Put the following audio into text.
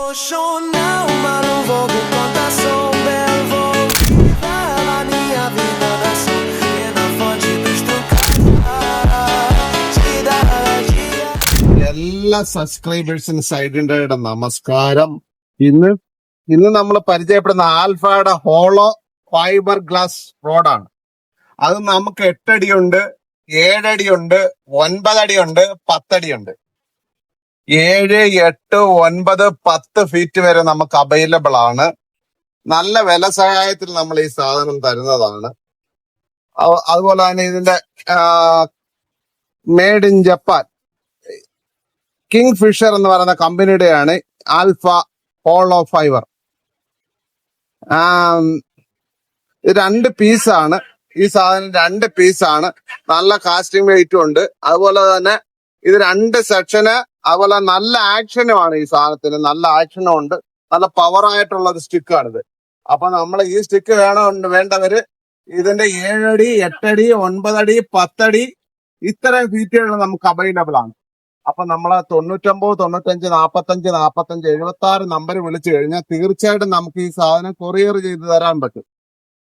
Emocional, mas não vou com contação, belo vou viver a minha vida na ação e na fonte dos എല്ലാ സബ്സ്ക്രൈബേഴ്സിന് സൈഡിന്റെ നമസ്കാരം. ഇന്ന് ഇന്ന് നമ്മൾ പരിചയപ്പെടുന്ന ആൽഫയുടെ ഹോളോ ഫൈബർ ഗ്ലാസ് റോഡാണ്. അത് നമുക്ക് 8 അടിയുണ്ട്, 7 അടിയുണ്ട്, 9 അടിയുണ്ട്, 10 അടിയുണ്ട്. 7, 8, 9, 10 ഫീറ്റ് വരെ നമുക്ക് അവൈലബിൾ ആണ്. നല്ല വില സഹായത്തിൽ നമ്മൾ ഈ സാധനം തരുന്നതാണ്. അതുപോലെ തന്നെ ഇതിന്റെ made in Japan Kingfisher എന്ന് പറയുന്ന കമ്പനിയുടെയാണ് ആൽഫ ഹോളോ ഫൈബർ. ഇത് 2 പീസാണ്. ഈ സാധനം 2 പീസാണ്. നല്ല കാസ്റ്റിംഗ് വെയിറ്റും ഉണ്ട്. അതുപോലെ തന്നെ ഇത് 2 സെക്ഷന്, അതുപോലെ നല്ല ആക്ഷനുമാണ്. ഈ സാധനത്തിന് നല്ല ആക്ഷനും ഉണ്ട്. നല്ല പവർ ആയിട്ടുള്ള ഒരു സ്റ്റിക്കാണിത്. അപ്പൊ നമ്മൾ ഈ സ്റ്റിക്ക് വേണ്ടവര് ഇതിന്റെ 7 അടി, 8 അടി, 9 അടി, 10 അടി ഇത്തരം ഫീറ്റുകൾ നമുക്ക് അവൈലബിൾ ആണ്. അപ്പൊ നമ്മളെ 99 95 45 45 76 നമ്പർ വിളിച്ചു കഴിഞ്ഞാൽ തീർച്ചയായിട്ടും നമുക്ക് ഈ സാധനം കൊറിയർ ചെയ്ത് തരാൻ പറ്റും.